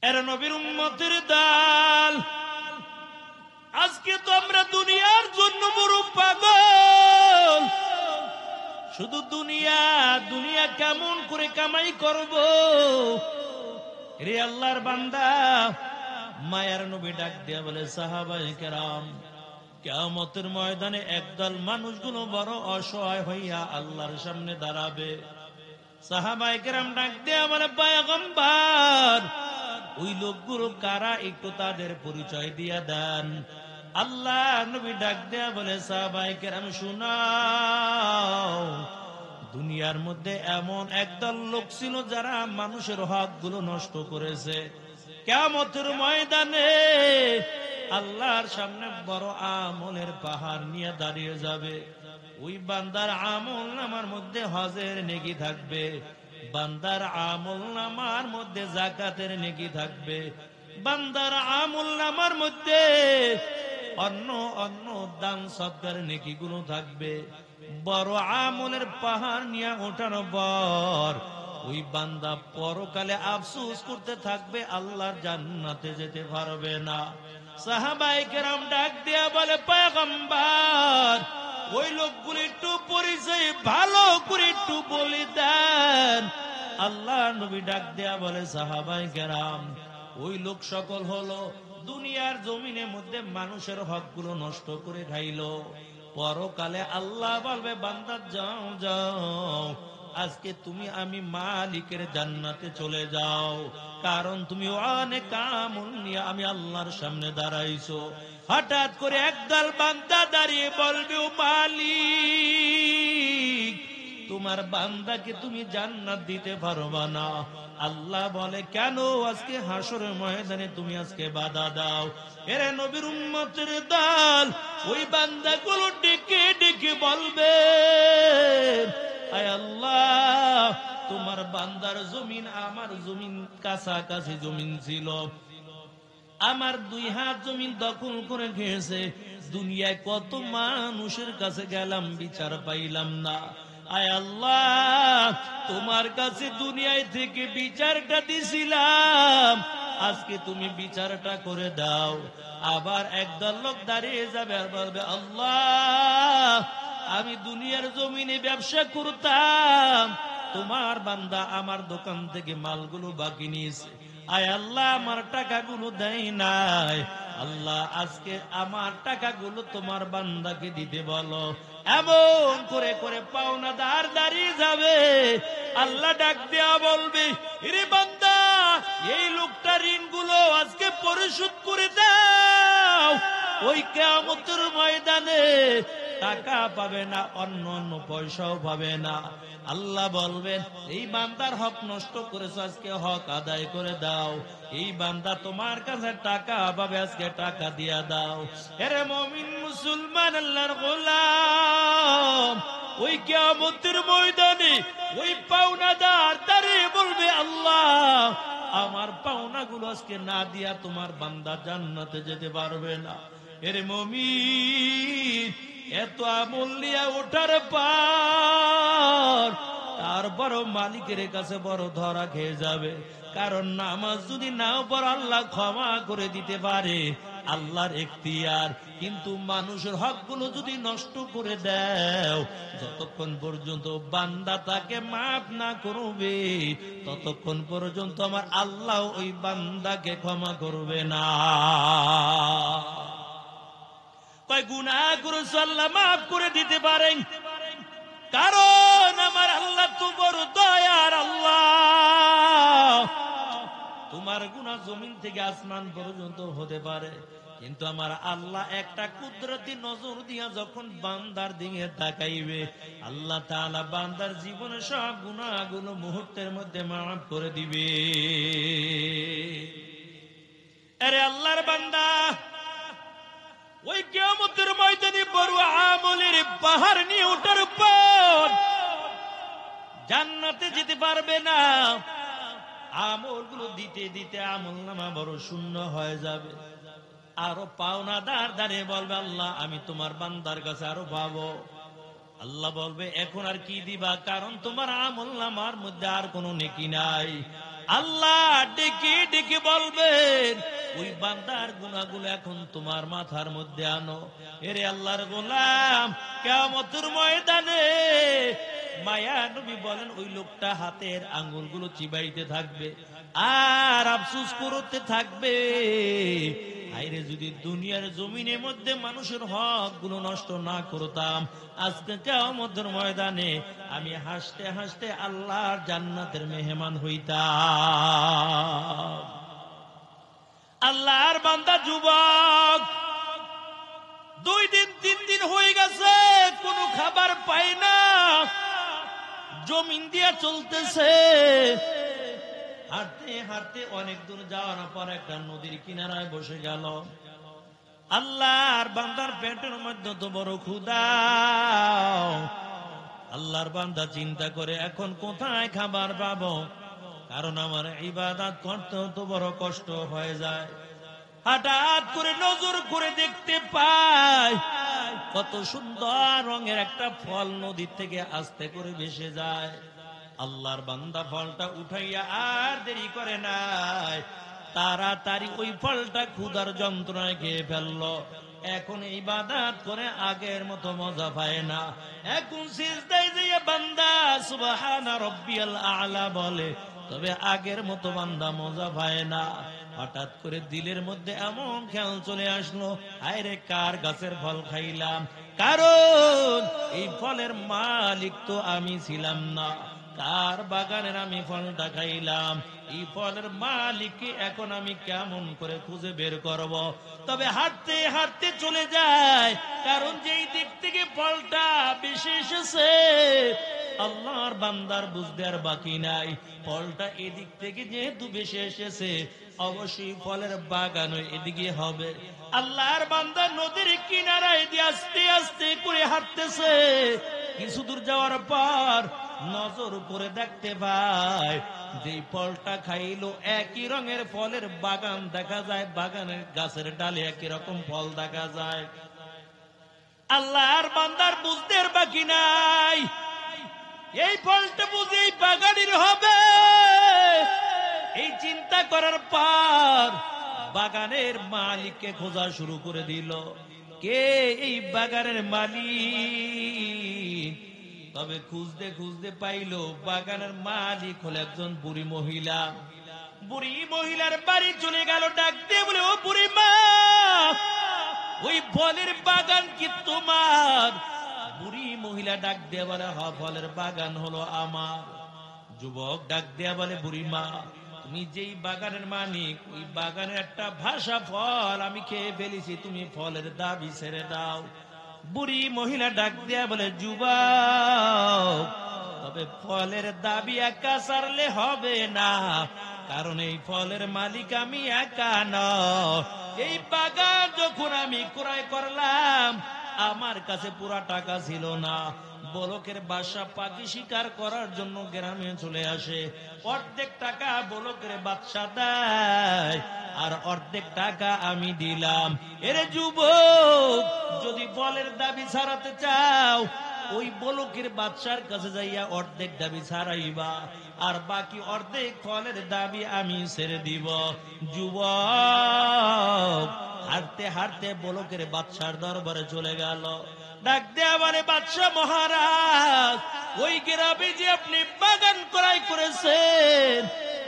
এরা নবীর উম্মতের দল। আজকে তো আমরা দুনিয়ার জন্য বড় পাগল। শুধু দুনিয়া দুনিয়া কেমন করে কামাই করব। রে আল্লাহর বান্দা, মায়ার নবী ডাক দিয়া বলে, সাহাবায়ে কেরাম, কিয়ামতের ময়দানে একদল মানুষগুলো বড় অসহায় হইয়া আল্লাহর সামনে দাঁড়াবে। সাহাবায়ে কেরাম ডাক দিয়া বলে, পয়গম্বর, ওই লোকগুলো কারা, একটু তাদের পরিচয় দিয়া দেন। আল্লাহ নবী ডাক দেয়া বলে, সাহাবায়ে কেরাম শুনাও, দুনিয়ার মধ্যে এমন একদল লোক ছিল যারা মানুষের হকগুলো নষ্ট করেছে। কিয়ামতের ময়দানে আল্লাহর সামনে বড় আমলের পাহাড় নিয়ে দাঁড়িয়ে যাবে। ওই বান্দার আমল নামার মধ্যে হজের নেকি থাকবে, বান্দার আমল নামার মধ্যে যাকাতের নেকি থাকবে, বান্দার আমল নামার মধ্যে অন্য অন্য দান সদকার নেকি গুলো থাকবে। বড় আমলের পাহাড় নিয়ে ওঠার পর ওই বান্দা পরকালে আফসোস করতে থাকবে, আল্লাহর জান্নাতে যেতে পারবে না। সাহাবায়ে কেরাম ডাক দিয়া বলে, পয়গম্বর, ওই লোকগুলো একটু পরিচয় ভালো করে একটু বলে দেন। আল্লাহ নবী ডাক দেয়া বলে, সাহাবায়ে কেরাম, ওই লোক সকল হলো দুনিয়ার জমিনের মধ্যে মানুষের হকগুলো নষ্ট করে খাইলো। পরকালে আল্লাহ বলবে, বান্দা যাও যাও, আজকে তুমি আমি মালিকের জান্নাতে চলে যাও, কারণ তুমি অনেক আমল নিয়ে আমি আল্লাহর সামনে দাঁড়াইছো। হঠাৎ করে একদল বান্দা দাঁড়িয়ে বলবে, ও মালিক, তোমার বান্দাকে তুমি জান্নাত দিতে পারবা না। আল্লাহ বলে, কেন আজকে হাসরের ময়দানে তুমি আজকে বাধা দাও? এরে নবীর উম্মতের দল, ওই বান্দাগুলো ডেকে ডেকে বলবে, আয় আল্লাহ, তোমার বান্দার জমিন আমার জমিন কাছাকাছি জমিন ছিল, আমার 2 হাত জমিন দখল করে খেয়েছে। দুনিয়ায় কত মানুষের কাছে গেলাম, বিচার পাইলাম না। আয় আল্লাহ, তোমার কাছে দুনিয়ায় থেকে বিচারটা দিছিলাম, আজকে তুমি বিচারটা করে দাও। আবার একদল লোক দাঁড়িয়ে যাবে আর বলবে, আল্লাহ, আমি দুনিয়ার জমিনে ব্যবসা করতাম, তোমার বান্দা আমার দোকান থেকে মালগুলো বাকি নিয়েছে, আয় আল্লাহ আমার টাকাগুলো দেয় নাই। আল্লাহ, আজকে আমার টাকাগুলো তোমার বান্দাকে দিতে বলো। এমন করে করে পাওনাদার দাঁড়িয়ে যাবে। আল্লাহ ডাক দেয়া বলবে, রে বান্দা, এই লোকটা ঋণগুলো আজকে পরিশোধ করে দাও। ওই কিয়ামতের ময়দানে টাকা পাবে না, অন্য অন্য পয়সাও পাবে না। আল্লাহ বলবেন, এই বান্দার হক নষ্ট করেছো, আজকে হক আদায় করে দাও। এই বান্দা তোমার কাছে টাকা পাবে, আজকে টাকা দিয়া দাও। এরে মুমিন মুসলমান আল্লাহর গোলাম, ওই কিয়ামতের ময়দানে ওই পাওনাদার দাঁড়িয়ে বলবে, আল্লাহ, আমার পাওনাগুলো আজকে না দিয়া তোমার বান্দা জান্নাতে যেতে পারবে না। এরে মুমিন, এত আমল নিয়ে ওঠার পর তারপরও মালিকের কাছে বড় ধরা খেয়ে যাবে। কারণ নামাজ যদি নাও পড়ো, আল্লাহ ক্ষমা করে দিতে পারে, আল্লাহর এখতিয়ার। কিন্তু মানুষের হকগুলো যদি নষ্ট করে দাও, যতক্ষণ পর্যন্ত বান্দা তাকে মাফ না করবে, ততক্ষণ পর্যন্ত আমার আল্লাহ ওই বান্দাকে ক্ষমা করবে না। গুনাহ করেছো, আল্লাহ মাফ করে দিতে পারেন, কারণ আমার আল্লাহ তো বড় দয়ার আল্লাহ। তোমার গুনাহ জমিন থেকে আসমান পর্যন্ত হতে পারে, কিন্তু আমার আল্লাহ একটা কুদরতি নজর দিয়া যখন বান্দার দিকে তাকাইবে, আল্লাহ তাআলা বান্দার জীবনের সব গুনাহগুলো মুহূর্তের মধ্যে মাফ করে দিবে। আরে আল্লাহর বান্দা, ওই কিয়ামতের ময়দানে বড় আমলের পাহাড় নিয়ে ওঠার পর জান্নাতে যেতে পারবে না। আমলগুলো দিতে দিতে আমলনামা বড় শূন্য হয়ে যাবে। আরো পাওনাদার দাঁড়িয়ে বলবে, আল্লাহ, আমি তোমার বান্দার কাছে আরো পাবো। আল্লাহ বলবে, এখন আর কি দিবা? কারণ তোমার আমলনামার মধ্যে আর কোনো নেকি নাই। আল্লাহ ডেকে ডেকে ডেকে বলবেন ওই বান্দার গুনাহগুলো এখন তোমার মাথার মধ্যে আনো। এরে আল্লাহর গোলাম, কিয়ামতের ময়দানে মায়া নবী বলেন ওই লোকটা হাতের আঙ্গুলগুলো চিবাইতে থাকবে আর আফসোস করতে থাকবে, আইরে যদি দুনিয়ার জমিনের মধ্যে মানুষের হক গুলো নষ্ট না করতাম, আজকে কিয়ামতের ময়দানে আমি হাসতে হাসতে আল্লাহর জান্নাতের মেহমান হইতাম। আল্লাহর বান্দা যুবক 2 দিন 3 দিন হয়ে গেছে কোনো খাবার পাই না, জমিন দিয়া চলতেছে, হাঁটতে হাঁটতে অনেক দূর যাওয়ার পর একটা নদীর কিনারায় বসে গেল। আল্লাহর বান্দার পেটের মধ্যে তো বড় ক্ষুধা। আল্লাহর বান্দা চিন্তা করে এখন কোথায় খাবার পাবো, কারণ আমার ইবাদত করতে তো বড় কষ্ট হয়ে যায়। হঠাৎ করে নজর করে দেখতে পায় কত সুন্দর রঙের একটা ফল নদী থেকে আস্তে করে ভেসে যায়। আল্লাহর বান্দা ফলটা উঠাইয়া আর দেরি করে নাই, তাড়াতাড়ি ওই ফলটা ক্ষুধার যন্ত্রণায় খেয়ে ফেললো। এখন ইবাদত করে আগের মতো মজা পায় না। এখন সিজদায় যেয়ে বান্দা সুবহানা রাব্বিয়াল আ'লা বলে, তবে আগের মতো বান্দা মজা পায় না। হঠাৎ করে দিলের মধ্যে এমন খেয়াল চলে আসলো, হায়রে কার গাছের ফল খাইলাম, কারণ এই ফলের মালিক তো আমি ছিলাম না। কার বাগানের আমি ফলটা খাইলাম, এই ফলের মালিককে এখন আমি কেমন করে খুঁজে বের করব। তবে হাঁটতে হাঁটতে চলে যায়, কারণ যেই দিক থেকে ফলটা বেশি এসেছে আল্লাহর বান্দার বুঝতে আর বাকি নাই। ফলটা এদিক থেকে যেহেতু বেশি এসেছে, অবশ্যই ফলের বাগান এদিকে হবে। আল্লাহর বান্দা নদীর কিনারায় দিয়ে আস্তে আস্তে করে হাঁটতেছে। কিছু দূর যাওয়ার পর নজর করে দেখতে পায় যে ফলটা খাইলো একই রঙের ফলের বাগান দেখা যায়, বাগানের গাছের ডালে একই রকম ফল দেখা যায়। আল্লাহর বান্দার বুঝতে আর বাকি নাই, এই ফলটা বুঝে এই বাগানের হবে। এই চিন্তা করার পর বাগানের মালিককে খোঁজা শুরু করে দিল, কে এই বাগানের মালিক। তবে খুঁজতে খুঁজতে পাইল বাগানের মালিক হল একজন বুড়ি মহিলা। বুড়ি মহিলার বাড়ি চলে গেল, ডাক দিয়ে বলে, ও বুড়ি মা, ওই ফলের বাগান কি তোমার? বুড়ি মহিলা ডাক দিয়ে বলে, হ্যাঁ, ফলের বাগান হলো আমার। যুবক ডাক দিয়া বলে, বুড়ি মা, তুমি যেই বাগানের মালিক, ওই বাগানের একটা ভাষা ফল আমি খেয়ে ফেলেছি, তুমি ফলের দাবি ছেড়ে দাও। বুড়ি মহিলা ডাক দিয়া বলে, যুবক, তবে ফলের দাবি একা ছাড়লে হবে না, কারণ এই ফলের মালিক আমি একা নয়। এই বাগান যখন আমি ক্রয় করলাম আমার কাছে পুরা টাকা ছিল না। বলকের বাদশা পাখি শিকার করার জন্য গ্রামে চলে আসে, অর্ধেক টাকা বলকের বাদশা দেয় আর অর্ধেক টাকা আমি দিলাম। এরে যুবক, যদি ফলের দাবি ছাড়াতে চাও ওই বলকের বাদশার কাছে যাইয়া অর্ধেক দাবি ছাড়াইবা, আর বাকি অর্ধেক ফলের দাবি আমি ছেড়ে দিব। যুবক হাঁটতে হাঁটতে বলকের বাদশার দরবারে চলে গেল। ডাক দেয়া বলে, বাদশা মহারাজ, ওই গ্রামে যে আপনি বাগান ক্রয় করেছেন,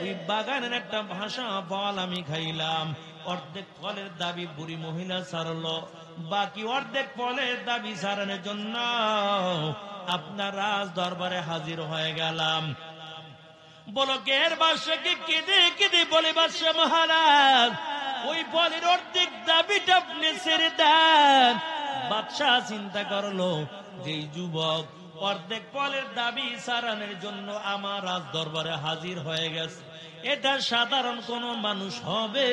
ওই বাগানের একটা ভাষা ফল আমি খাইলাম। অর্ধেক ফলের দাবি বুড়ি মহিলা ছাড়লো, বাকি অর্ধেক ফলের দাবি ছাড়ানোর জন্য আপনার রাজ দরবারে হাজির হয়ে গেলাম। বলকের বাদশাকে কেঁদে কেঁদে বলে, বাদশা মহারাজ, ওই ফলের অর্ধেক দাবিটা আপনি ছেড়ে দেন। বাদশা চিন্তা করলো যে যুবক অর্ধেক ফলের দাবি ছাড়ানোর জন্য আমার রাজ দরবারে হাজির হয়ে গেছে, এটা সাধারণ কোন মানুষ হবে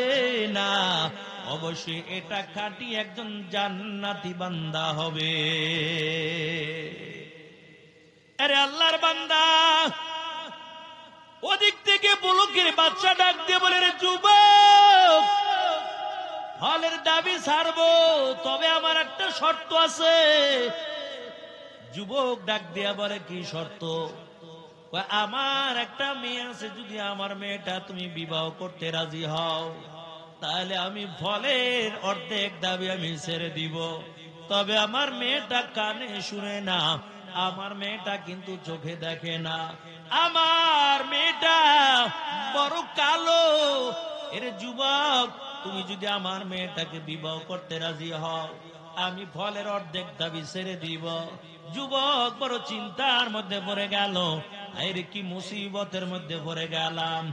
না, অবশ্যই এটা খাঁটি একজন জান্নাতি বান্দা হবে। আরে আল্লাহর বান্দা, ওদিক থেকে বলকের বাদশা ডাক দিয়ে বলে, রে যুবক, ফলের দাবি ছাড়বো, তবে আমার একটা শর্ত আছে। যুবক ডাক দিয়া বলে, কি শর্ত? আমার একটা মেয়ে আছে, যদি আমার মেয়েটা তুমি বিবাহ করতে রাজি হও তাহলে আমি ফলের অর্ধেক দাবি আমি ছেড়ে দিব। তবে আমার মেয়েটা কানে শুনে না, আমার মেয়েটা কিন্তু চোখে দেখে না, আমার মেয়েটা বড় কালো। এর যুবক, তুমি যদি আমার মেয়েটাকে বিবাহ করতে রাজি হও আমি ফলের অর্ধেক দাবি ছেড়ে দিব। যুবক বড় চিন্তার মধ্যে পড়ে গেল, এর কি মুসিবতের মধ্যে পড়ে গেলাম।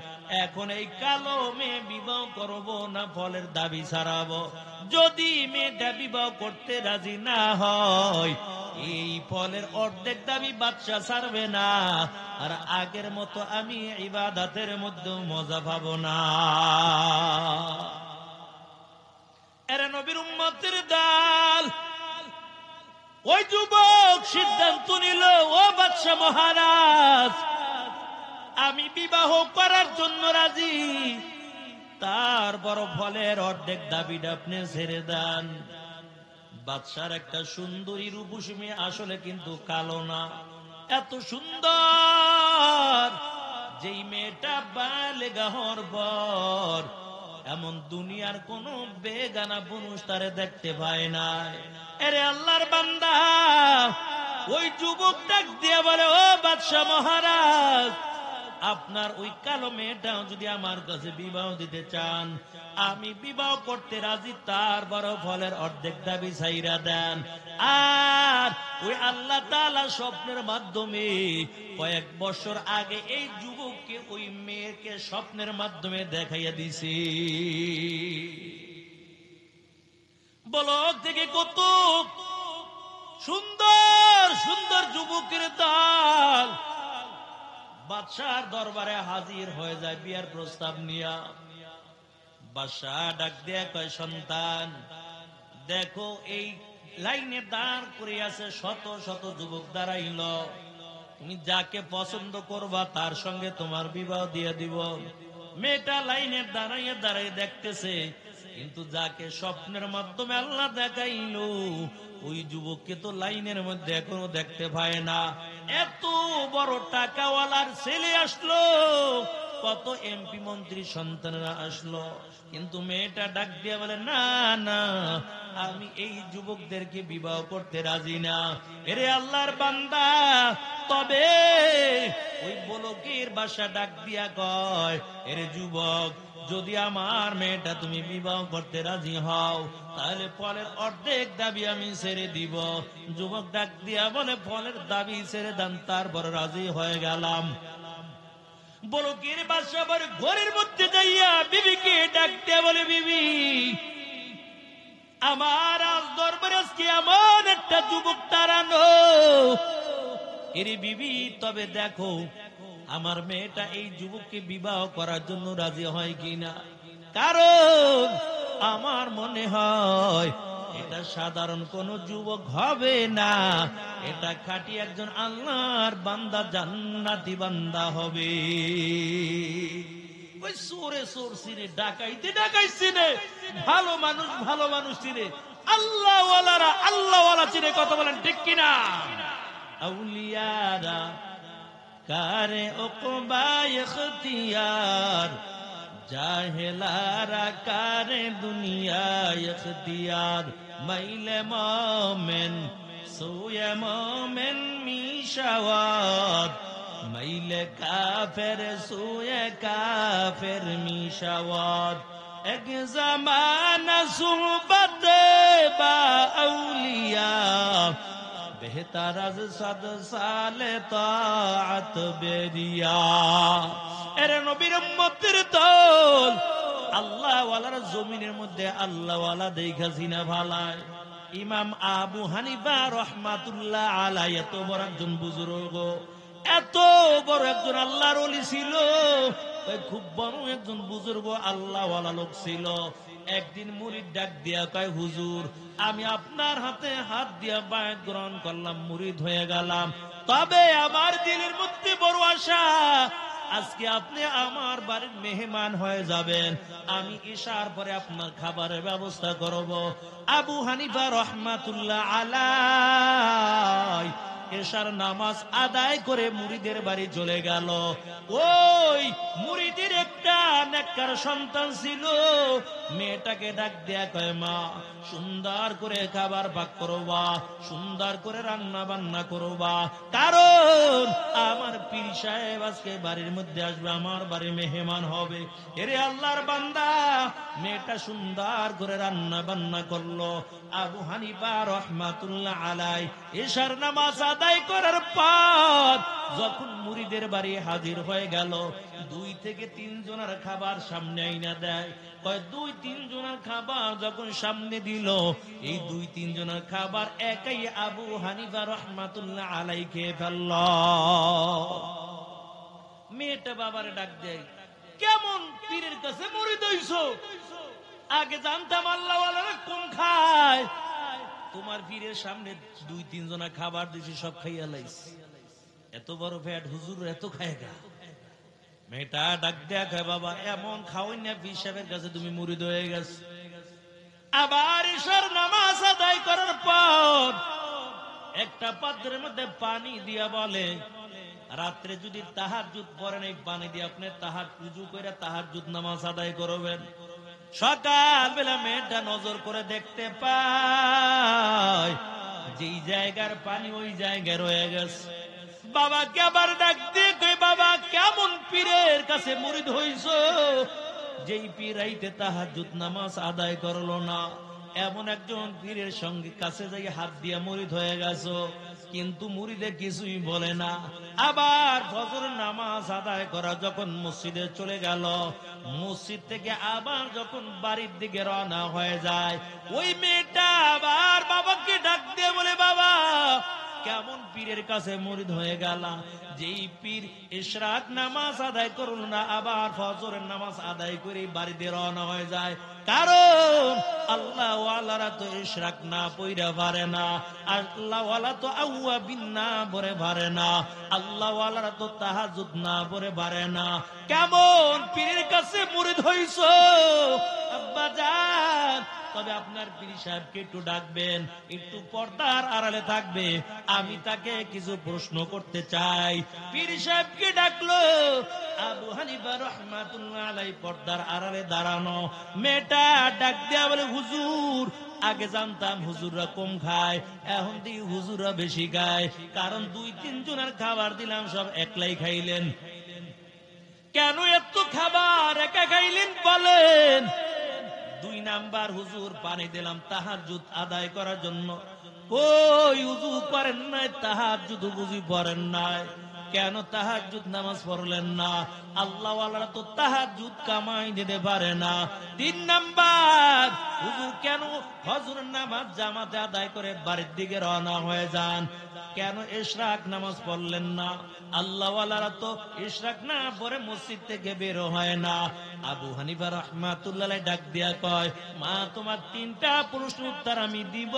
এখন এই কালো মেয়ে বিবাহ করব না ফলের দাবি ছাড়াবো? যদি মেয়েটা বিবাহ করতে রাজি না হয় এই ফলের অর্ধেক দাবি বাদশা ছাড়বে না, আর আগের মতো আমি ইবাদতের মধ্যে মজা পাবো না। এরা নবীর উম্মতের দল। ওই যুবক সিদ্ধান্ত নিল, ও বাদশা মহারাজ, আমি বিবাহ করার জন্য রাজি, তার বড় ফলের অর্ধেক দাবিটা আপনি ছেড়ে দেন। বাদশার একটা সুন্দরী রূপসী মেয়ে, আসলে কিন্তু কালো না, এত সুন্দর যেই মেয়েটা বালেগা হওয়ার পর এমন দুনিয়ার কোন বেগানা পুরুষ তারে দেখতে পায় না। এরে আল্লাহর বান্দা, ওই যুবকটা দিয়ে বলে, ও বাদশা মহারাজ, আপনার ওই কালো মেয়েটাও যদি আমার কাছে বিবাহ দিতে চান আমি বিবাহ করতে রাজি, তার বড় ফলের অর্ধেক দাবি ছাইরা দেন। আর ওই আল্লাহ তাআলা স্বপ্নের মাধ্যমে কয়েক বছর আগে এই যুবককে ওই মেয়েকে স্বপ্নের মাধ্যমে দেখাইয়া দিছি। বলক থেকে কত সুন্দর সুন্দর যুবকের দল বাদশার দরবারে হাজির হয়ে যায় বিয়ার প্রস্তাব নিয়া। বাদশাহ ডাক দেয়া কয়, সন্তান দেখো, এই লাইনে দাঁড় করে আছে শত শত যুবক দাঁড়াইল, তুমি যাকে পছন্দ করবা তার সঙ্গে তোমার বিবাহ দিয়ে দিব। মেয়েটা লাইনে দাঁড়াইয়ে দাঁড়াই দেখতেছে, কিন্তু যাকে স্বপ্নের মাধ্যমে আল্লাহ দেখাইল ওই যুবককে তো লাইনের মধ্যে এখনো দেখতে পায় না। এত বড় টাকাওয়ালার ছেলে আসলো, কত এমপি মন্ত্রী সন্তানরা আসলো, কিন্তু মেয়েটা ডাক দিয়া বলে, না না, আমি এই যুবকদেরকে বিবাহ করতে রাজি না। এরে আল্লাহর বান্দা, তবে ওই বলকের বাসা ডাক দিয়া কয়, এরে যুবক, যদি আমার মেয়েটা তুমি বিবাহ করতে রাজি হও তাহলে ফলের অর্ধেক দাবি আমি ছেড়ে দিব। যুবক ডাক দিয়া বলে, ফলের দাবি ছেড়ে দেন, তারপর রাজি হয়ে গেলাম। বলকের বাসা আবার ঘরের মধ্যে যাইয়া বিবিকে ডাক দিয়া বলে, বিবি, আমার আজ দরবারে আজকে এমন একটা যুবক তাড়ানো। এরে বিবি, তবে দেখো আমার মেয়েটা এই যুবককে বিবাহ করার জন্য রাজি হয় কিনা, কারণ আমার মনে হয় এটা সাধারণ কোন যুবক হবে না, এটা খাঁটি একজন আল্লাহর বান্দা, জান্নাতি বান্দা হবে। ওই চোরে চোর চিনে, ডাকাইতে ডাকাই চিনে, ভালো মানুষ ভালো মানুষ চিনে, আল্লাহওয়ালারা আল্লাহওয়ালা চিনে। কথা বলেন ঠিক কিনা? আউলিয়ারা কারে ওকবা ইখতিয়ার, জাহেলারা কারে দুনিয়া ইখতিয়ার। মাইলে মোমেন সুয়ে মোমেন মিশাওয়াত, মাইলে কাফের সুয়ে কাফের মিশাওয়াত। এক জামানা সুহবত বা আউলিয়া, বেহতার আজ 100 সালে তাআত বেরিয়া। এরে নবীর উম্মতের দল, আল্লাহ ওয়ালার জমিনের মধ্যে আল্লাহ ওয়ালা দেখা চিনা ভালায়। ইমাম আবু হানিফা রাহমাতুল্লাহ আলাইহি এত বড় একজন বুজুর্গ, এত বড় একজন আল্লাহর ওলি ছিল, খুব বড় একজন বুজুর্গ আল্লাহ ওয়ালা লোক ছিল। একদিন মুরিদ ডাক দিয়া কয়, হুজুর, আমি আপনার হাতে হাত দিয়া বায়াত গ্রহণ করলাম, মুরিদ হয়ে গেলাম, তবে আমার দিলের মধ্যে বড় আশা, আজকে আপনি আমার বাড়ির মেহমান হয়ে যাবেন, আমি ইশার পরে আপনার খাবারের ব্যবস্থা করব। আবু হানিফা রাহমাতুল্লাহ আলাইহি এশার নামাজ আদায় করে মুরিদের বাড়ি চলে গেল। ওই মুরিদের একটা নেককার সন্তান ছিল, মেয়েটাকে ডাক দেয়া কয়, মা সুন্দর করে খাবার পাক করবা, সুন্দর করে রান্না বান্না করবা, কারণ আমার পীর সাহেব আজকে বাড়ির মধ্যে আসবে, আমার বাড়ি মেহমান হবে। এরে আল্লাহর বান্দা, মেয়েটা সুন্দর করে রান্না বান্না করলো। আবু হানিফা রহমাতুল্লাহ আলাই এশার নামাজ আদায় করার পর যখন মুরিদের বাড়ি হাজির হয়ে গেল, 2 থেকে 3 জনের খাবার সামনে আইনা দেয়। কয় 2-3 জনের খাবার যখন সামনে দিল, এই 2-3 জনের খাবার একাই আবু হানিফা রহমাতুল্লাহ আলাই খেয়ে ফেলল। মেয়েটা বাবারে ডাক দেয়, কেমন পীরের কাছে মুরিদ হইছো? আগে জানতাম আল্লাহওয়ালারা কম খায়, তোমার পীরের সামনে 2-3 জনা খাবার দিছি, সব খাইয়া লাইছি, এত বড় ফ্যাট হুজুর এত খায় গা। মেয়েটা ডাক দেয়া কয়, বাবা এমন খাওয়াই না, পীর সাহেবের কাছে তুমি মুরিদ হয়ে গেছ। আবার ঈশার নামাজ আদায় করার পর একটা পাত্রের মধ্যে পানি দিয়া বলে, রাত্রে যদি তাহাজ্জুদ পড়েন এই পানি দিয়ে আপনি উযু করে তাহাজ্জুদ নামাজ আদায় করবেন। সকাল বেলা মেয়েটা নজর করে দেখতে পায় যেই জায়গার পানি ওই জায়গায় রয়ে গেছে। বাবাকে আবার ডাক দিয়ে কই, বাবা কেমন পীরের কাছে মুরিদ হইছো, যেই পীর রাইতে তাহাজ্জুদ নামাজ আদায় করলো না, এমন একজন পীরের সঙ্গে কাছে যাই হাত দিয়া মুরিদ হয়ে গেছো, কিন্তু মুরিদে কিছুই বলে না। আবার ফজর নামাজ আদায় করা যখন মসজিদে চলে গেল, মসজিদ থেকে আবার যখন বাড়ির দিকে রওনা হয়ে যায়, ওই মেয়েটা আবার বাবাকে ডাক দিয়ে বলে, বাবা কেমন পীরের কাছে মুরিদ হয়ে গেল, যেই পীর ইশরাক নামাজ আদায় করল না, আবার ফজরের নামাজ আদায় করে বাড়িতে রওনা হয়ে যায়। কারণ আল্লাহ ওয়ালারা তো ইশরাক না পইরা পারে না, আল্লাহ ওয়ালা তো আউয়াবিন না পড়ে পারে না, আল্লাহ ওয়ালারা তো তাহাজ্জুদ না পড়ে পারে না। কেমন পীরের কাছে মুরিদ হইছো আব্বা জান, তবে আপনার পীর সাহেবকে একটু ডাকবেন, একটু পর্দার আড়ালে থাকবে, আমি তাকে কিছু প্রশ্ন করতে চাই। পীর সাহেবকে ডাকলো। আবু হানিফা রহমাতুল্লাহ আলাইহি পর্দার আড়ালে দাঁড়ানো। মেয়েটা ডাক দেয়া বলে, হুজুর আগে জানতাম হুজুররা কম খায়, এখন দেখি হুজুররা বেশি খায়, কারণ 2-3 জনের খাবার দিলাম সব একলাই খাইলেন, কেন এত খাবার একা খাইলেন বলেন? 2 নাম্বার, হুজুর পানি দিলাম তাহাজ্জুদ আদায় করার জন্য, ওই উযু করেন নাই, তাহাজ্জুদ বুঝি পড়েন নাই, কেন তাহাজ্জুদ নামাজ পড়লেন না? আল্লাহ ওয়ালারা তো তাহাজ্জুদ কামাই দিতে পারে না। 3 নাম্বার, হুজুর কেন ফজরের নামাজ জামাতে আদায় করে বাড়ির দিকে রওনা হয়ে যান, কেন ইশরাক নামাজ পড়লেন না? আল্লাহ ওয়ালারা তো ইশরাক না পড়ে মসজিদ থেকে বের হয় না। আবু হানিফা রাহমাতুল্লাহ আলাইহি ডাক দিয়া কয়, মা তোমার 3টা প্রশ্ন উত্তর আমি দিব,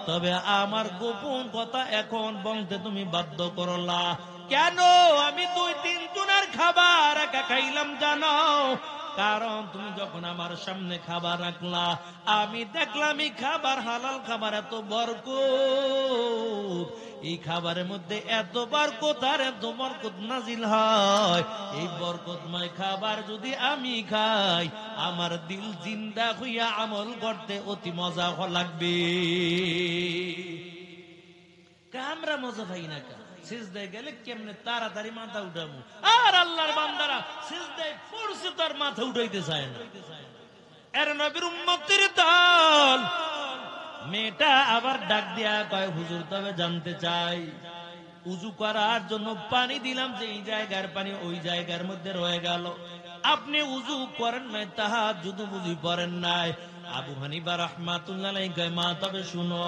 তবে আমার গোপন কথা এখন বলতে তুমি বাধ্য করলা। কেন আমি 2-3 জনের খাবার একা খাইলাম জানো? কারণ তুমি যখন আমার সামনে খাবার রাখলা, আমি দেখলাম এই খাবার হালাল খাবার, এত বরকত, এই খাবারের মধ্যে এত বরকত আর এত বরকত নাজিল হয়। এই বরকতময় খাবার যদি আমি খাই, আমার দিল জিন্দা হইয়া আমল করতে অতি মজা লাগবে। আমরা মজা পাই না, সিজদায় গেলে কেমনে তাড়াতাড়ি মাথা উঠাবো, আর আল্লাহর বান্দারা সিজদায় পড়ছে তার মাথা উঠাইতে চায় না। এর নবীর উম্মতের দল। মেয়েটা আবার ডাক দিয়া কয়, হুজুর তবে জানতে চাই, উযু করার জন্য পানি দিলাম, যে এই জায়গার পানি ওই জায়গার মধ্যে রয়ে গেল, আপনি উযু করেন নাই, তাহাজ্জুদ বুঝি পড়েন নাই। আবু হানিফা রাহমাতুল্লাহ আলাইহি কয়, মা তবে শুনো,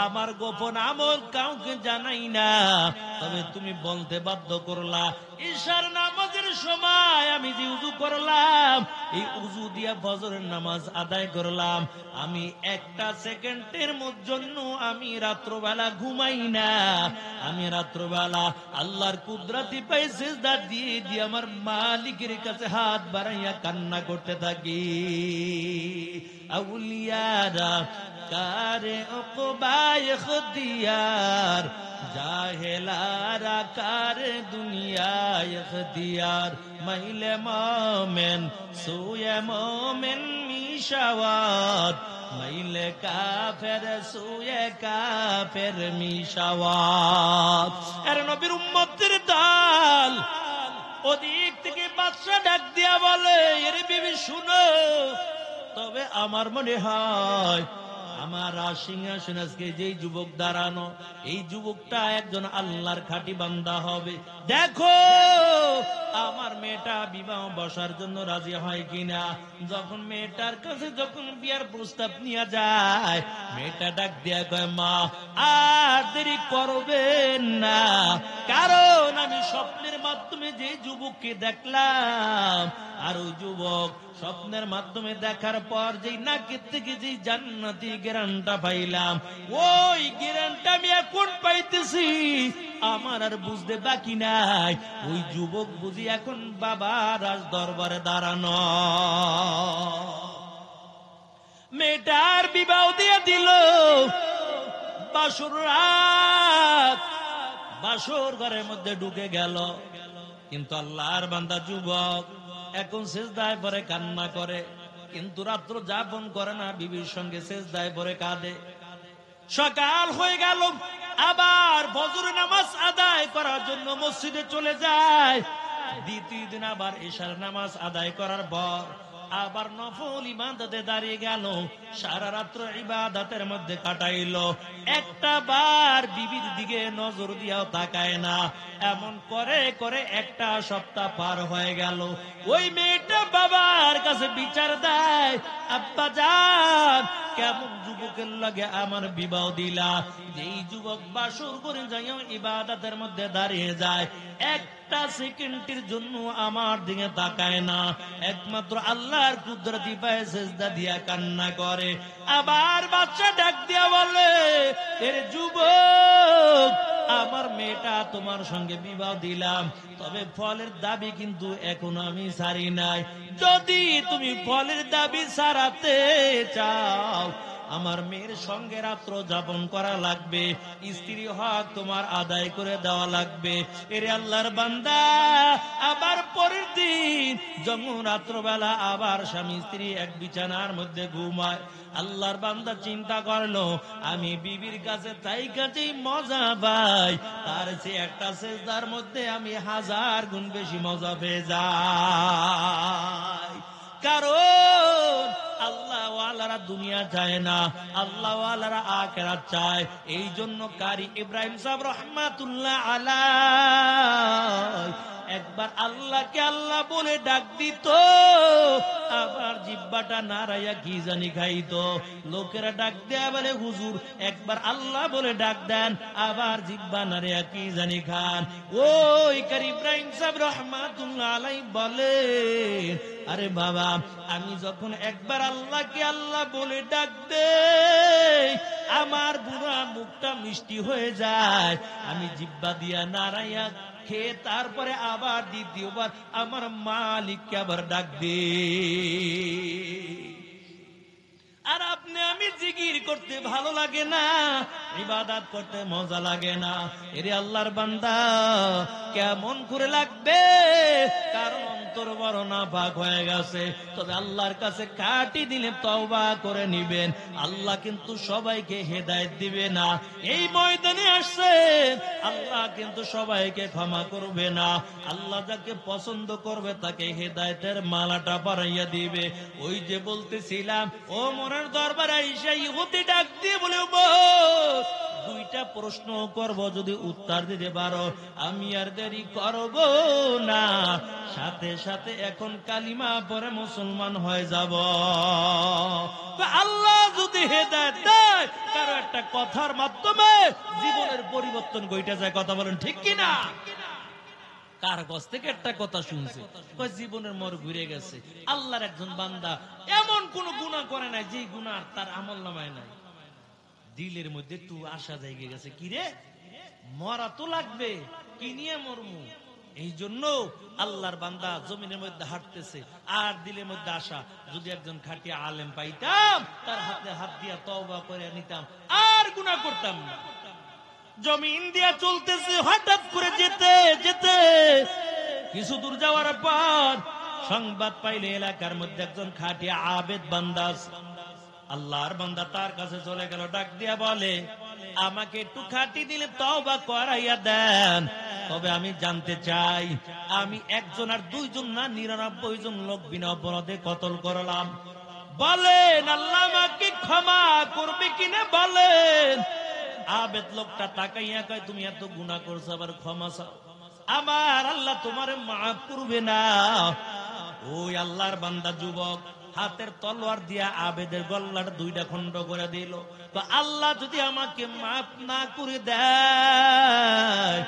আমার গোপন আমল কাউকে জানাই না, তবে তুমি বলতে বাধ্য করলা, ঈশার নামাজের সময় আমি যে উযু করলাম করলাম, এই উযু দিয়া ফজরের নামাজ আদায় করলাম, আমি একটা সেকেন্ডের জন্য আমি রাত্রবেলা ঘুমাই না। আমি রাত্রবেলা আল্লাহর কুদরতি পাই সিজদা দিয়ে দিয়ে আমার মালিকের কাছে হাত বাড়াইয়া কান্না করতে থাকি। আউলিয়ারা কারে উকবায় ইখতিয়ার, জাহেলারা কারে দুনিয়ায় ইখতিয়ার, মাইলে মোমেন সুয়ে মোমেন মিশাওয়াত, মাইলে কাফের সুয়ে কাফের মিশাওয়াত। এর নবীর উম্মতের দল ওদিক থেকে বাদশা ডাক দিয়া বলে, এর বিবি শুনো, তবে আমার মনে হয় আমার সিংহাসন আজকে যেই যুবক দাঁড়ানো, এই যুবকটা একজন আল্লাহর খাঁটি বান্দা হবে। দেখো আমার মেয়েটা বিবাহ বসার জন্য রাজি হয় কিনা। যখন মেয়েটার কাছে যখন বিয়ার প্রস্তাব নিয়ে যায়, মেয়েটা ডাক দিয়া কয়, মা আর দেরি করবেন না, কারণ আমি স্বপ্নের মাধ্যমে যে যুবককে দেখলাম, আর ওই যুবক স্বপ্নের মাধ্যমে দেখার পর যেই নাকের থেকে যেই জান্নাতি গ্রানটা পাইলাম, ওই গ্রানটা আমি এখন পাইতেছি, আমার আর বুঝতে বাকি নাই। ওই যুবক বুঝি এখন বাবা রাজ দরবারে দাঁড়ানো। মেয়েটার বিবাহ দিয়ে দিল। বাসর রাত, বাসর ঘরের মধ্যে ঢুকে গেল, কিন্তু আল্লাহর বান্দা যুবক এখন সিজদায় পড়ে কান্না করে, কিন্তু রাত্র যাপন করে না, বিবির সঙ্গে সিজদায় পড়ে কাঁদে। সকাল হয়ে গেল, আবার ফজর নামাজ আদায় করার জন্য মসজিদে চলে যায়। দ্বিতীয় দিন আবার ইশার নামাজ আদায় করার পর আবার নফল ইবাদতে দাঁড়িয়ে গেল, সারা রাত্র ইবাদতের মধ্যে কাটাইলো। একটা বার বিবির দিকে নজর দিয়াও তাকায় না। এমন করে করে একটা সপ্তাহ পার হয়ে গেল। ওই মেয়েটা বাবার কাছে বিচার দেয়, আব্বা জান, কেমন যুবকের লাগে আমার বিবাহ দিলা, যেই যুবক বাসর করে যাইও ইবাদতের মধ্যে দাঁড়িয়ে যায়, একটা সেকেন্ডের জন্য আমার দিকে তাকায় না, একমাত্র আল্লাহর কুদরতি পায়ে সিজদা দিয়া কান্না করে। আবার বাচ্চা ডাক দিয়া বলে, এর যুবক, আমার মেয়েটা তোমার সঙ্গে বিবাহ দিলাম, তবে ফলের দাবি কিন্তু এখনো আমি ছাড়ি নাই। যদি তুমি ফলের দাবি ছাড়াতে চাও, আমার মেয়ের সঙ্গে রাত্র যাপন করা লাগবে, স্ত্রী হক তোমার আদায় করে দেওয়া লাগবে। এর আল্লাহর বান্দা আবার পরের দিন যখন রাত্রবেলা আবার স্বামী স্ত্রী এক বিছানার মধ্যে ঘুমায়, আল্লাহর বান্দা চিন্তা করলো, আমি বিবির কাছে তাই কাছেই মজা পাই, তার সে একটা সেজদার মধ্যে আমি 1000 গুণ বেশি মজা পেয়ে যাই। কারণ আল্লাহ ওয়ালারা দুনিয়া চায় না, আল্লাহ ওয়ালারা আখিরাত চায়। এই জন্য কারি ইব্রাহিম সাহেব রহমাতুল্লাহ আলাইহি একবার আল্লাহকে আল্লাহ বলে ডাক দিত, আবার জিহ্বাটা নাড়াইয়া কি জানি খাইতো। লোকেরা ডাক দেয়া বলে, হুজুর একবার আল্লাহ বলে ডাক দেন, আবার জিহ্বা নাড়াইয়া কি জানি খান। ওই কারি ইব্রাহিম সাহেব রহমাতুল্লাহ আলাইহি বলে, আরে বাবা, আমি যখন একবার আল্লাহকে আল্লাহ বলে ডাক দেই, আমার বুড়া মুখটা মিষ্টি হয়ে যায়, আমি জিহ্বা দিয়া নাড়াইয়া খেয়ে তারপরে আবার দ্বিতীয়বার আমার মালিককে আবার ডাক দে। আর আপনি আমি জিকির করতে ভালো লাগে না, ইবাদত করতে মজা লাগে না। এরে আল্লাহর বান্দা, কেমন করে লাগবে? কারণ অন্তর বড় নাপাক হয়ে গেছে। তবে আল্লাহর কাছে কাটি দিলে তওবা করে নিবেন, আল্লাহ কিন্তু সবাইকে হেদায়েত দিবে না। এই ময়দানে আসছেন, আল্লাহ কিন্তু সবাইকে ক্ষমা করবে না। আল্লাহ যাকে পছন্দ করবে তাকে হেদায়েতের মালাটা পরাইয়া দিবে। ওই যে বলতেছিলাম, ও মনের দরবারে আইসা ইহুদি ডাক দিয়ে বলে, দুইটা প্রশ্ন করব, যদি উত্তর দিতে পারো আমি আর দেরি করব না, সাথে সাথে এখন কালিমা পরে মুসলমান হয়ে যাব। আল্লাহ যদি হেদায়েত দেয়, কারো একটা কথার মাধ্যমে জীবনের পরিবর্তন ঘটে যায়। কথা বলেন ঠিক কিনা? কার কাছ থেকে একটা কথা শুনছে, জীবনের মোর ঘুরে গেছে। আল্লাহর একজন বান্দা এমন কোন গুনাহ করে নাই যে গুনাহ তার আমলনামায় নাই। দিলের মধ্যে একটু আশা জায়গা গেছে, কিরে মরা তো লাগবে, কি নিয়ে মরমু। এই জন্য আল্লাহর বান্দা জমিনের মধ্যে হাঁটতেছে আর দিলের মধ্যে আশা, যদি একজন খাঁটি আলেম পাইতাম তার হাতে হাত দিয়া তওবা করে নিতাম, আর গুনাহ করতাম না। জমিন দিয়া চলতেছে, হঠাৎ করে যেতে যেতে কিছু দূর যাওয়ার পর সংবাদ পাইলে এলাকার মধ্যে একজন খাঁটি আবেদ বান্দা আছে। আল্লাহর বান্দা তার কাছে চলে গেল, ডাক দিয়া বলে, আমাকে একটু খাঁটি দিলে তওবা করাইয়া দেন। তবে আমি জানতে চাই, আমি একজন আর দুইজন না 99 জন লোক বিনা অপরাধে কতল করলাম। বলেন আল্লাহ আমাকে ক্ষমা করবে কিনা বলেন। আবেদ লোকটা তাকাইয়া কয়, তুমি এত গুনাহ করছো আবার ক্ষমা চাও? আমার আল্লাহ তোমারে মাফ করবে না। ওই আল্লাহর বান্দা যুবক হাতের তলোয়ার দিয়া আবেদের গলার 2টা খণ্ড করে দিল। তো আল্লাহ যদি আমাকে মাফ না করে দেয়,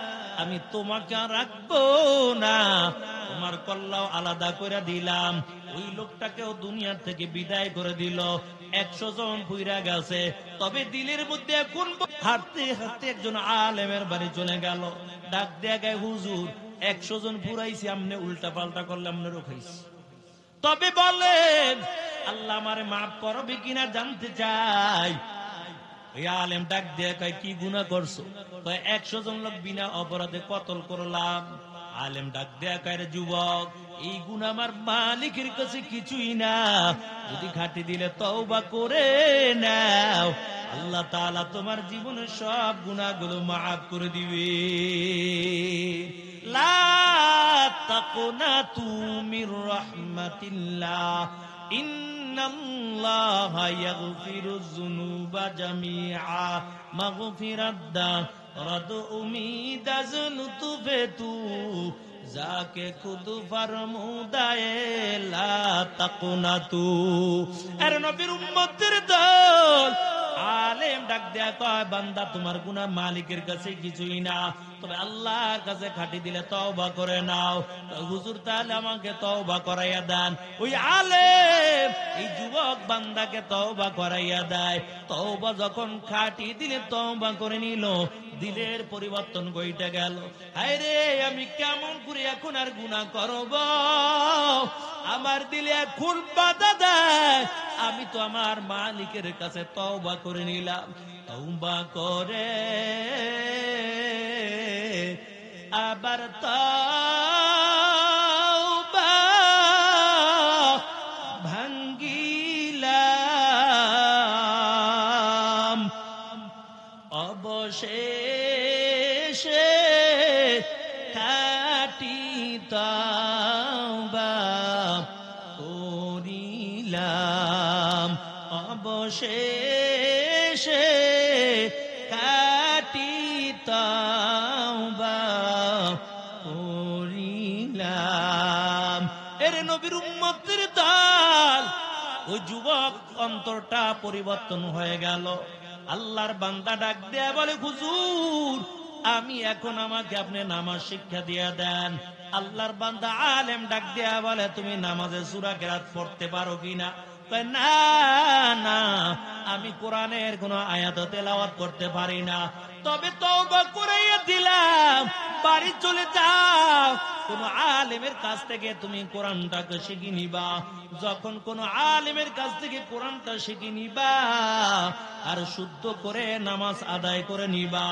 আমি তোমাকে আর রাখবো না, তোমার কল্লাও আলাদা করে দিলাম। ওই লোকটাকেও দুনিয়ার থেকে বিদায় করে দিল। 100 জন পুইরা গেছে। তবে দিলের মধ্যে এখন হাঁটতে হাঁটতে একজন আলেমের বাড়ি চলে গেল, ডাক দেয়া গায়, হুজুর 100 জন পুরাইছি, আমনে উল্টা পাল্টা করলে আমনে রখাইছি, তবে বলেন আল্লাহ আমারে মাফ করবে কিনা জানতে চাই। ওই আলেম ডাক দিয়ে কয়, কি গুনাহ করছো? কয় 100 জন লোক বিনা অপরাধে কতল করলাম। আলেম ডাক দিয়ে কয়, রে যুবক, এই গুনাহ আমার মালিকের কাছে কিছুই না, যদি খাঁটি দিলে তওবা করে নাও, আল্লাহ তাআলা তোমার জীবনের সব গুনাহগুলো মাফ করে দিবে। লা তাকুনাতু মির রাহমাতিল্লাহ, ইন্নাল্লাহা ইয়াগফিরুয যুনুবা জামিআ মাগফিরাত রাদু উমিদাজ লুতুফেতু যাকে খুদ ফরমুদায়ে লা তাকুনাতু। আরে নবীর উম্মতের দল, আলেম ডাক দেয়া কয়, বান্দা তোমার গুনাহ মালিকের কাছে কিছুই না, তবে আল্লাহর কাছে খাঁটি দিলে তওবা করে নাও। হুজুর তাহলে আমাকে তওবা করাইয়া দেন। ওই আলেম এই যুবক বান্দাকে তওবা করাইয়া দেয়। তওবা যখন খাঁটি দিলে তওবা করে নিল, দিলের পরিবর্তন ঘটে গেল। হায় রে, আমি কেমন করে এখন আর গুনাহ করব? আমার দিলে এখন বাধা দেয়। আমি তো আমার মালিকের কাছে তওবা করে নিলাম। তওবা করে আবার তওবা ভাঙ্গিলাম, অবশেষে খাঁটি তওবা করিলাম, অবশেষে খাঁটি তওবা করিলাম। এর নবীর উম্মতের দল, ওই যুবক অন্তরটা পরিবর্তন হয়ে গেল। আল্লাহর বান্দা ডাক দেয়া বলে, হুজুর আমি এখন আমাকে আপনি নামাজ শিক্ষা দিয়ে দেন। আল্লাহর বান্দা আলেম ডাক দেয়া বলে, তুমি নামাজে সূরা কেরাত পড়তে পারো কিনা? না না, আমি কোরআনের কোন আয়াত তেলাওয়াত করতে পারি না, তবে তওবা করাইয়া দিলাম, বাড়ি চলে যাও, কোন আলেমের কাছ থেকে তুমি কোরআনটাকে শিখে নিবা। যখন কোন আলেমের কাছ থেকে কোরআনটা শিখে নিবা আর শুদ্ধ করে নামাজ আদায় করে নিবা,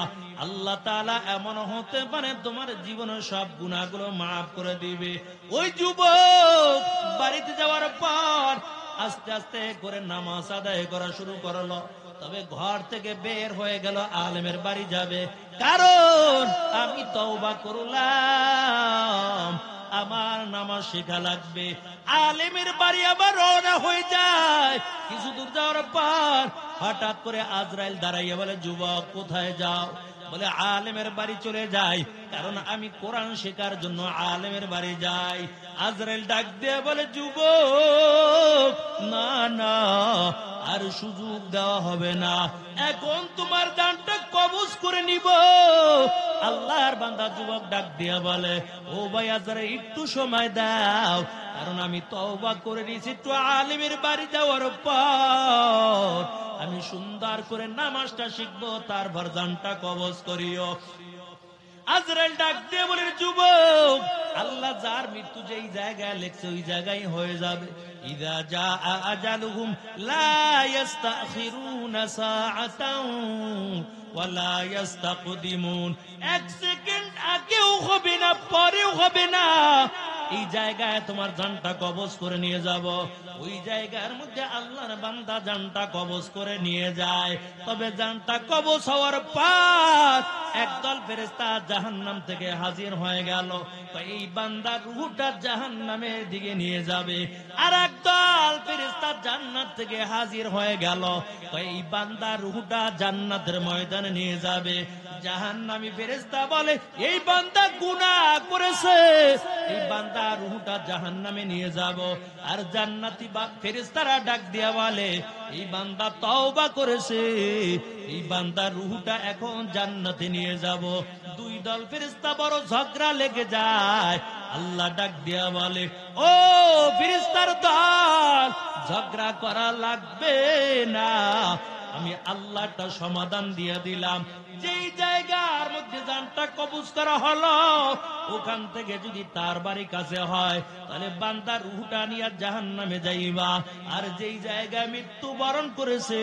আল্লাহ তাআলা এমন হতে পারে তোমার জীবনের সব গুনাহগুলো মাফ করে দিবে। ওই যুবক বাড়িতে যাওয়ার পর আস্তে আস্তে করে নামাজ আদায় করা শুরু করলো। তবে ঘর থেকে বের হয়ে গেল, আলেমের বাড়ি যাবে, কারণ আমি তওবা করলাম, আমার নামাজ শেখা লাগবে। আলেমের বাড়ি আবার রওনা হয়ে যায়। কিছু দূর যাওয়ার পর হঠাৎ করে আজরাইল দাঁড়াইয়া বলে, যুবক কোথায় যাও? বলে, আলেমের বাড়ি চলে যাই, কারণ আমি কোরআন শেখার জন্য আলেমের বাড়ি যাই। আজরাইল ডাক দিয়ে বলে, যুবক না না, আর সুযোগ দেওয়া হবে না, এখন তোমার জানটা কবজ করে নিব। আল্লাহর বান্দা যুবক ডাক দিয়া বলে, ও ভাই আজরাইল একটু সময় দাও, কারণ আমি তওবা করে নিয়েছি, একটু আলেমের বাড়ি যাওয়ার পর আমি সুন্দর করে নামাজটা শিখবো, তারপর জানটা কবজ করিও। আজরাইল ডাক দিয়ে বলে, যুবক আল্লাহ যার মৃত্যু যেই জায়গায় লেখছে ওই জায়গায় হয়ে যাবে। ইযা জাআ আজালুহুম লা ইস্তাখিরুনা সাআতান ওয়া লা ইস্তাকদিমুন, এক সেকেন্ড আগেও হবে না পরেও হবে না। এই জায়গায় তোমার জানটা কবজ করে নিয়ে যাব। ওই জায়গার মধ্যে আল্লাহর বান্দা জানটা কবজ করে নিয়ে যায়। তবে জানটা কবজ হওয়ার পর একদল ফেরেশতা জাহান্নাম থেকে হাজির হয়ে গেল। তো এই বান্দার রূহটা জাহান্নামের দিকে নিয়ে যাবে। আর একদল ফেরেশতা জান্নাত থেকে হাজির হয়ে গেল। তো এই বান্দার রূহটা জান্নাতের ময়দানে নিয়ে যাবে। জাহান্নামী ফেরেশতা বলে, এই বান্দা গুনাহ করেছে, এই বান্দা রূহটা জাহান্নামে নিয়ে যাব। আর জান্নাতি ফেরেশতারা ডাক দিয়া বলে, এই বান্দা তওবা করেছে, এই বান্দার রূহটা এখন জান্নাতে নিয়ে যাব। দুই দল ফেরেশতা বড় ঝগড়া লেগে যায়। আল্লাহ ডাক দিয়া বলে, ও ফেরেশতার দল, ঝগড়া করা লাগবে না, আমি আল্লাহটা সমাধান দিয়ে দিলাম। যেই জায়গার মধ্যে জানটা কবজ করা হলো, ওখান থেকে যদি তার বাড়ি কাছে হয়, তাহলে বান্দার রূহটা নিয়ে জাহান্নামে যাইবা। আর যেই জায়গায় মৃত্যুবরণ করেছে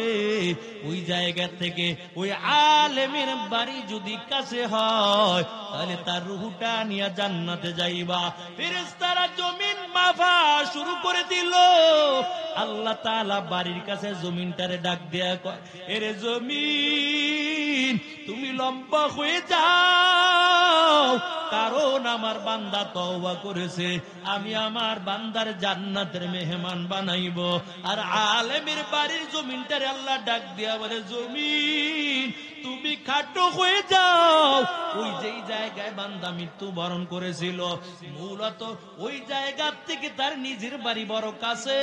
ওই জায়গা থেকে ওই আলেমের বাড়ি যদি কাছে হয়, তাহলে তার রূহটা নিয়ে জান্নাতে যাইবা। ফেরেশতারা জমিন মাপা শুরু করে দিল। আল্লাহ তাআলা বাড়ির কাছে জমিনটারে ডাক দেয়া কয়, এরে জমিন তুমি লম্বা হয়ে যাও, কারণ আমার বান্দা তওবা করেছে, আমি আমার বান্দার জান্নাতের মেহমান বানাইব। আর আলেমের বাড়ির জমিনটারে আল্লাহ ডাক দিয়া বলে, জমিন তুমি খাটো হয়ে যাও। ওই যেই জায়গায় বান্দা মৃত্যুবরণ করেছিল, মূলত ওই জায়গা থেকে তার নিজের বাড়ি বড় কাছে,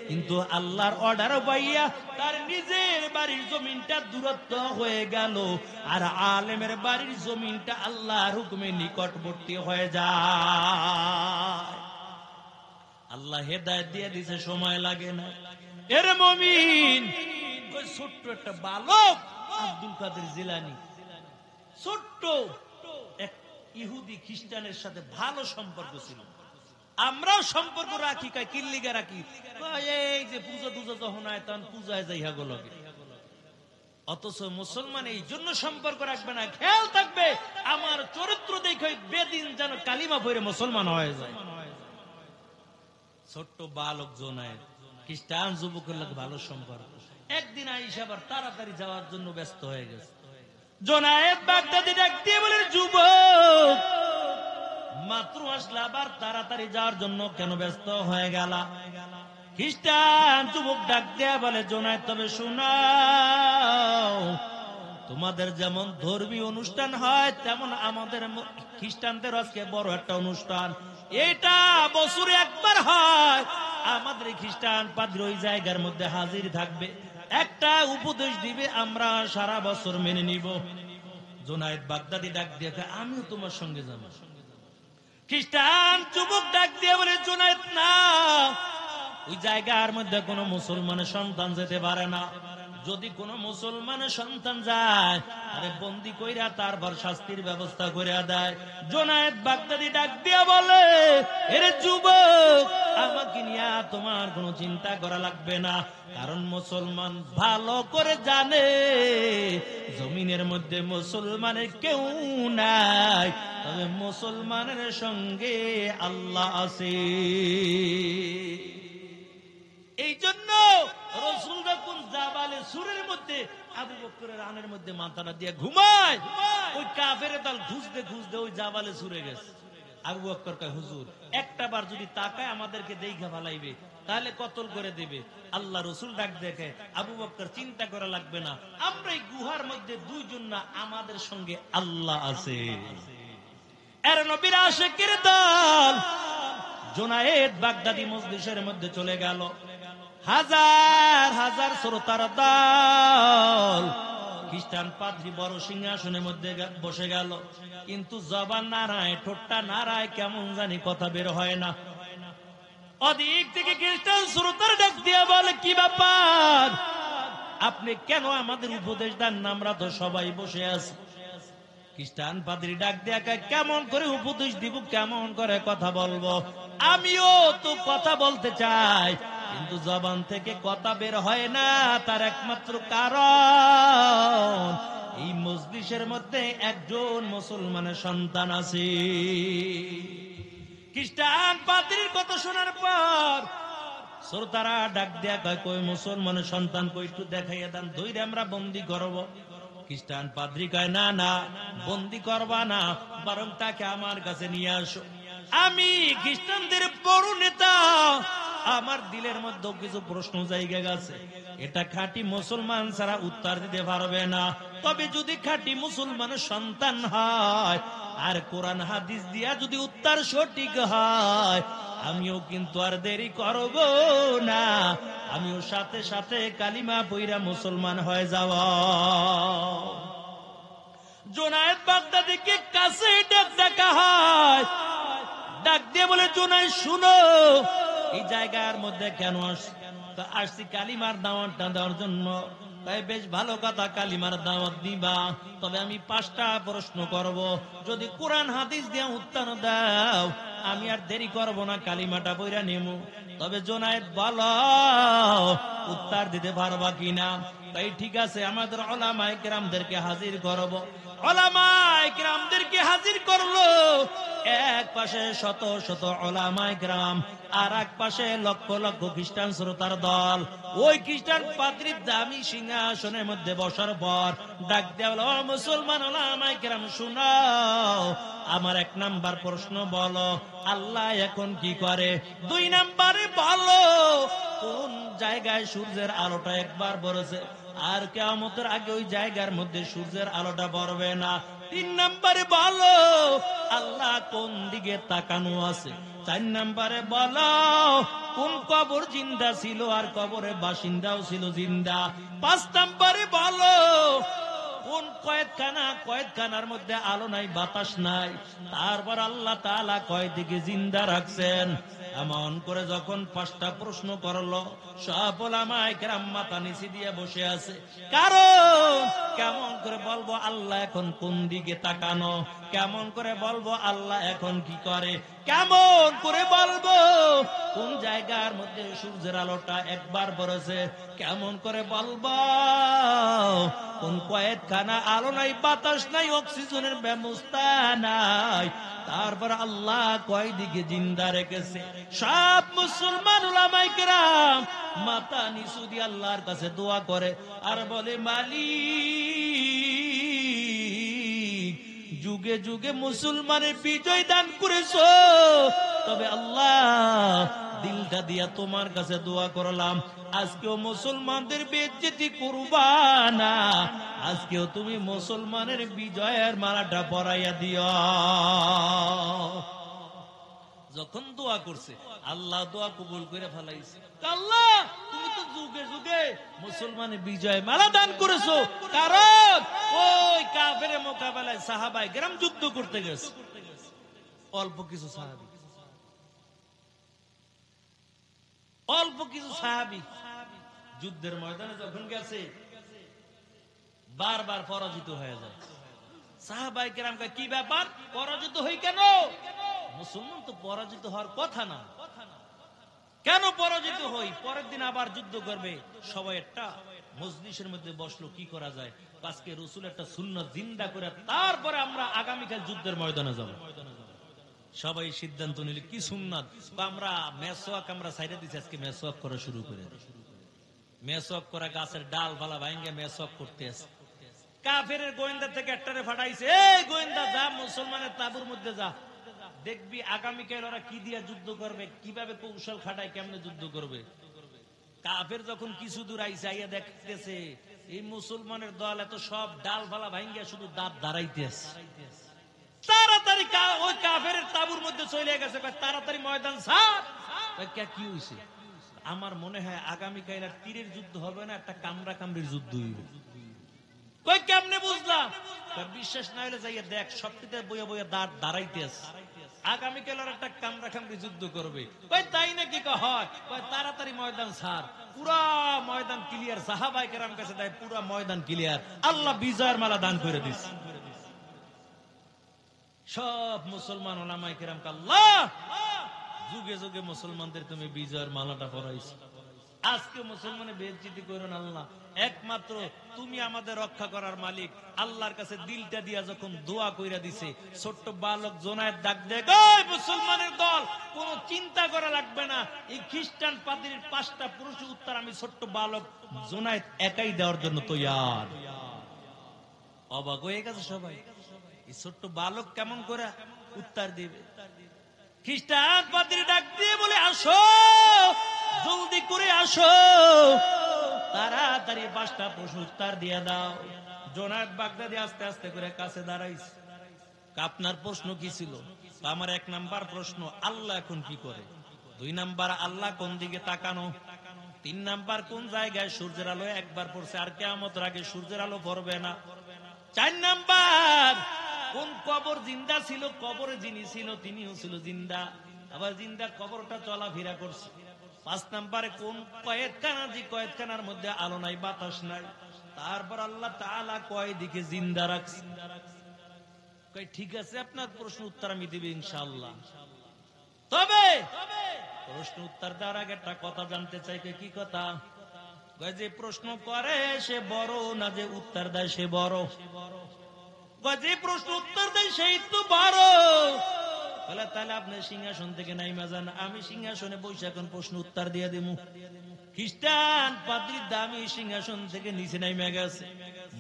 কিন্তু আল্লাহর অর্ডার পাইয়া তার নিজের বাড়ির জমিনটা দূরত্ব হয়ে গেল। আর আলেমের বাড়ির জমিনটা আল্লাহর হুকুমে নিকটবর্তী হয়ে যায়। আল্লাহ হেদায়েত দিয়ে দিছে, সময় লাগে না। এর মুমিন, ওই ছোট্ট একটা বালক আব্দুল কাদের জিলানী, ছোট্ট এক ইহুদি খ্রিস্টানের সাথে ভালো সম্পর্ক ছিল। আমরাও সম্পর্ক রাখি, কয় কিল্লিগা রাখি, এই যে পূজা টুজা যখন হয় তখন পূজায় যাই হাগলগে। অথচ মুসলমান এই জন্য সম্পর্ক রাখবে না, খেয়াল থাকবে আমার চরিত্র দেখে বেদিন যেন কালিমা পড়ে মুসলমান হয়ে যায়। ছোট্ট বালক জোনায়েদ খ্রিস্টান যুবকের লোক ভালো সম্পর্ক। একদিন আইসা আবার তাড়াতাড়ি যাওয়ার জন্য ব্যস্ত হয়ে গেছে। জোনায়েদ বাগদাদি ডাক দিয়ে বলে, যুবক মাত্র আসলে আবার তাড়াতাড়ি যাওয়ার জন্য কেন ব্যস্ত হয়ে গেল? খ্রিস্টান যুবক ডাক দেয়া বলে, জোনায়েদ তবে শোনাও, তোমাদের যেমন ধর্মীয় অনুষ্ঠান হয় তেমন আমাদের খ্রিস্টানদের আজকে বড় একটা অনুষ্ঠান। এটা বছরে একবার হয়। আমাদের খ্রিস্টান পাদ্রী ওই জায়গার মধ্যে হাজির থাকবে, একটা উপদেশ দিবে, আমরা সারা বছর মেনে নিব। জোনায়েদ বাগদাদি ডাক দিয়ে, আমিও তোমার সঙ্গে যাব। খ্রিস্টান যুবক ডাক দিয়ে বলে, জোনায়েদ না, ওই জায়গার মধ্যে কোন মুসলমানের সন্তান যেতে পারে না। যদি কোন মুসলমানের সন্তান যায়, আরে বন্দি কইরা তারপর শাস্তির ব্যবস্থা করে দেয়। জোনায়েদ বাগদাদি ডাক দিয়া বলে, এরে যুবক, আমাকে নিয়ে তোমার কোনো চিন্তা করা লাগবে না, কারণ মুসলমান ভালো করে জানে জমিনের মধ্যে মুসলমানের কেউ নাই, তবে মুসলমানের সঙ্গে আল্লাহ আছে। এই জন্য রাসূল যখন জাবালে সুরের মধ্যে আবু বকরের রানের মধ্যে মাথাটা দিয়ে ঘুমায়, ওই কাফের দল খুঁজতে খুঁজতে ওই জাবালে সুরে গেছে। আবু বকর কয়, হুজুর একটা বার যদি তাকায় আমাদেরকে দেখা ভালাইবে, তাহলে কতল করে দিবে। আল্লাহ রসুল ডাক দেখে, আবু বকর চিন্তা করা লাগবে না, আমরা এই গুহার মধ্যে দুইজন না, আমাদের সঙ্গে আল্লাহ আছে। এর নবীর আশিকের দল জুনায়েদ বাগদাদি মজলিসের মধ্যে চলে গেল, হাজার হাজার শ্রোতার দল। খ্রিস্টান পাদ্রী বড় সিংহাসনের মধ্যে বসে গেল, কিন্তু জবান নাড়ায়, ঠোঁটটা নাড়ায়, কেমন জানি কথা বের হয় না। অধিক থেকে খ্রিস্টান শ্রোতার ডাক দিয়ে বলে, কি ব্যাপার, আপনি কেন আমাদের উপদেশ দেন না, আমরা তো সবাই বসে আছি। খ্রিস্টান পাদ্রী ডাক দিয়ে কেমন করে উপদেশ দিব, কেমন করে কথা বলবো, আমিও তো কথা বলতে চাই, কিন্তু জবান থেকে কথা বের হয় না। তার একমাত্র কারণ এই মজলিসের মধ্যে একজন মুসলমানের সন্তান আছে। খ্রিস্টান পাদ্রীর কথা শোনার পর শ্রোতারা ডাক দেয়া কয়, কই মুসলমানের সন্তান কই, একটু দেখাইয়া দেন, ধৈর্য আমরা বন্দি করব। খ্রিস্টান পাদ্রী কয়, না না, বন্দি করবা না, বরং তাকে আমার কাছে নিয়ে আসো। আমি খ্রিস্টানদের বড় নেতা, আমার দিলের মধ্যে কিছু প্রশ্ন জায়গা গেছে, এটা খাঁটি মুসলমান ছাড়া উত্তর দিতে পারবে না। তবে যদি খাঁটি মুসলমানের সন্তান হয় আর কোরআন হাদিস দিয়া যদি উত্তর সঠিক হয়, আমিও কিন্তু আর দেরি করব না, আমিও সাথে সাথে কালিমা পইরা মুসলমান হয়ে যাব। জুনায়েদ বাগদাদিকে কাছে ডাকা হয়, ডাক দিয়ে বলে, জুনায়েদ শুনো, এই জায়গার মধ্যে কেন আসছি? কালিমার দাওয়াতটা দেওয়ার জন্য। তাই বেশ ভালো কথা, কালিমার দাওয়াত দিবা, তবে আমি 5টা প্রশ্ন করব, যদি কোরআন হাদিস দিয়ে উত্তর দাও আমি আর দেরি করব না, কালিমাটা পইরা নেব। তবে জুনায়েদ বলো, উত্তর দিতে পারবা কিনা? তাই ঠিক আছে, আমাদের উলামায়ে কেরামদেরকে হাজির করব। উলামায়ে কেরামদেরকে হাজির করলো, এক পাশে শত শত উলামায়ে কেরাম, আর এক পাশে লক্ষ লক্ষ খ্রিস্টান শ্রোতার দল। ওই খ্রিস্টান পাদ্রীর দামি সিংহাসনের মধ্যে বসার পর ডাক দেওয়া, মুসলমান উলামায়ে কেরাম শুনাও, আমার 1 নাম্বার প্রশ্ন বলো, আল্লাহ এখন কি করে? 2 নাম্বারে বলো, কোন জায়গায় সূর্যের আলোটা একবার পড়েছে আর কিয়ামতের আগে ওই জায়গার মধ্যে সূর্যের আলোটা পড়বে না? 3 নাম্বারে বলো, আল্লাহ কোন দিকে তাকানো আছে? 4 নাম্বারে বলো, কোন কবর জিন্দা ছিল আর কবরের বাসিন্দাও ছিল জিন্দা? 5 নাম্বারে বলো, কোন কয়েদখানার মধ্যে আলো নাই, বাতাস নাই, তারপর আল্লাহ তাআলা কয় দিকে জিন্দা রাখছেন? এমন করে যখন 5টা প্রশ্ন করলো, সব উলামায়ে কেরাম মাথা নিচে দিয়ে বসে আছে। কারণ কেমন করে বলবো আল্লাহ এখন কোন দিকে তাকানো? কেমন করে বলবো আল্লাহ এখন কি করে? কেমন করে বলবো কোন জায়গার মধ্যে সূর্যের আলোটা একবার পড়েছে? কেমন করে বলবো কোন কয়েদখানা আলো নাই, বাতাস নাই, অক্সিজেনের ব্যবস্থা নাই, তারপর আল্লাহ কয় দিকে জিন্দা রেখেছে? সব মুসলমান উলামায়ে কেরাম মাথা নিচু দিয়ে আল্লাহর কাছে দোয়া করে আর বলে, মালিক, যুগে যুগে মুসলমানের বিজয় দান করেছো, তবে আল্লাহ দিলটা দিয়া তোমার কাছে দোয়া করলাম, আজকেও মুসলমানদের বেইজ্জতি করবা না, আজকেও তুমি মুসলমানের বিজয়ের মালাটা পরাইয়া দিও। যখন দোয়া করছে আল্লাহ দোয়া কবুল করে ফেলাইছে। আল্লাহ তুমি তো যুগে যুগে মুসলমানের বিজয় মালা দান করেছো, কারণ ওই কাফেরের মোকাবেলায় সাহাবায়ে কেরাম যুদ্ধ করতে গেছে, অল্প কিছু সাহাবী যুদ্ধের ময়দানে যখন গেছে বারবার পরাজিত হয়ে যায়। সাহাবায়ে কেরাম কয়, কি ব্যাপার, পরাজিত হই কেন? মুসলমান তো পরাজিত হওয়ার কথা না, কেন পরাজিত হই? পরের দিন আবার যুদ্ধ করবে। সবাই একটা মজলিসের মধ্যে বসলো, কি করা যায়? আজকে রাসূল একটা সুন্নাত জিন্দা করে তারপরে আমরা আগামীকাল যুদ্ধের ময়দানে যাব। সবাই সিদ্ধান্ত নিল, কি সুন্নাত? আমরা মেসওয়াক আমরা সাইডে দিছি, আজকে মেসওয়াক করা শুরু করে। মেসওয়াক করা গাছের ডাল ফালা ভাঙ্গে মেসওয়াক করতে আছে। কাফেরের গোয়েন্দা থেকে একটারে ফাটাইছে, এই গোয়েন্দা যা মুসলমানের তাবুর মধ্যে যা, দেখবি আগামীকাল ওরা কি দিয়ে যুদ্ধ করবে, কিভাবে কৌশল খাটায়, কেমনে যুদ্ধ করবে। কাফের যখন কিছু দূর আইসে আইয়া দেখতেছে এই মুসলমানের দল এত সব ডালপালা ভাঙ্গিয়া শুধু দাঁত দাঁড়াইতেছে, তাড়াতাড়ি ওই কাফের তাবুর মধ্যে চলে গেছে, তাড়াতাড়ি ময়দান ছাড়। কি হয়েছে? আমার মনে হয় আগামীকাল আর তীরের যুদ্ধ হবে না, একটা কামড়া কামড়ির যুদ্ধ হইবে। কই কেমনে বুঝলাম? বিশ্বাস না হলে যাইয়া দেখ, সবকিছু বইয়া বইয়া দাঁড় দাঁড়াইতেছে, আগামীকাল আর একটা কামড়া কামড়ি যুদ্ধ করবে। কই তাই নাকি? হয়। কই তাড়াতাড়ি ময়দান ছাড়। পুরা ময়দান ক্লিয়ার, সাহাবায়ে কেরাম কাছে দেয় পুরা ময়দান ক্লিয়ার, আল্লাহ বিজয়ের মালা দান করে দিছে। সব মুসলমান ওলামায়ে কেরাম আল্লাহ যুগে যুগে মুসলমানদের তুমি বিজয়ের মালাটা পরাইছো। আজকে মুসলমানের বেইজ্জতি করো না আল্লাহ, একমাত্র তুমি আমাদের রক্ষা করার মালিক। আল্লাহর কাছে দিলটা দিয়া যখন দোয়া কইরা দিছে, ছোট্ট বালক জোনায়েদ ডাক দেয়, ওই মুসলমানের দল, কোন চিন্তা করা লাগবে না, এই খ্রিস্টান পাদ্রীর 5টা পুরুষের উত্তর আমি ছোট্ট বালক জোনায়েদ একাই দেওয়ার জন্য তৈয়ার। অবাক হয়ে গেছে সবাই, এই ছোট্ট বালক কেমন করে উত্তর দিবে। খ্রিস্টান পাদ্রী ডাক দিয়ে বলে, আসো, জলদি করে আসো, তাড়াতাড়ি 5টা প্রশ্ন উত্তর দিয়ে দাও। জোনায়েদ বাগদাদি আস্তে আস্তে করে কাছে দাঁড়াইছে। আপনার প্রশ্ন কি ছিল? আমার 1 নাম্বার প্রশ্ন, আল্লাহ এখন কি করে? 2 নাম্বার, আল্লাহ কোন দিকে তাকানো? 3 নাম্বার, কোন জায়গায় সূর্যের আলো একবার পড়ছে আর কিয়ামতের আগে সূর্যের আলো পড়বে না? 4 নাম্বার, কোন কবর জিন্দা ছিল, কবরে যিনি ছিল তিনিও ছিল জিন্দা, আবার জিন্দা কবরটা চলাফেরা করছে। 5 নাম্বারে, কোন কয়েদখানা, যে কয়েদখানার মধ্যে আলো নাই, বাতাস নাই, তারপর আল্লাহ তাআলা কয় দিকে জিন্দা রাখছে। কই ঠিক আছে, আপনার প্রশ্ন উত্তর আমি দিব ইনশাআল্লাহ। তবে প্রশ্ন উত্তর দেওয়ার আগে একটা কথা জানতে চাই। কি কথা? যে প্রশ্ন করে সে বড় না যে উত্তর দেয় সে বড়? যে প্রশ্ন উত্তর দেয় সেই তো বড়। বলে তাহলে আপনি সিংহাসন থেকে নাইমা যান, আমি সিংহাসনে বসে এখন প্রশ্ন উত্তর দিয়ে দেব। খ্রিস্টান পাদ্রীর দামি সিংহাসন থেকে নিচে নাইমা গেছে,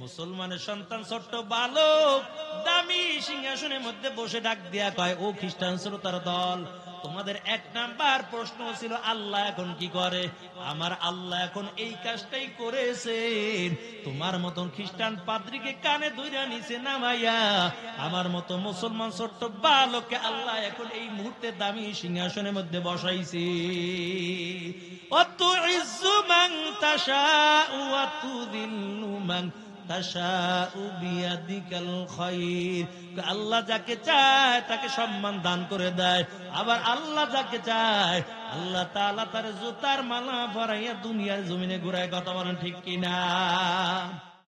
মুসলমানের সন্তান ছোট্ট বালক দামি সিংহাসনের মধ্যে বসে ডাক দিয়া কয়, ও খ্রিস্টান শ্রোতার দল, তোমাদের 1 নাম্বার প্রশ্ন ছিল আল্লাহ এখন কি করে? আমার আল্লাহ এখন এই কাজটাই করেছেন। তোমার মতন খ্রিস্টান পাদ্রীকে কানে ধইরা নিচে নামাইয়া আমার মতো মুসলমান ছোট্ট বালককে আল্লাহ এখন এই মুহূর্তে দামি সিংহাসনের মধ্যে বসাইছে। অতুইজ্জু মান তাশাউ ওয়া তুযিল্লু মান তাশাউ বিয়াদিকাল খায়র। আল্লাহ যাকে চায় তাকে সম্মান দান করে দেয়, আবার আল্লাহ যাকে চায় আল্লাহ তাআলা তার জুতার মালা পরাইয়া দুনিয়ার জমিনে ঘুরায়। কথা বলেন ঠিক কিনা?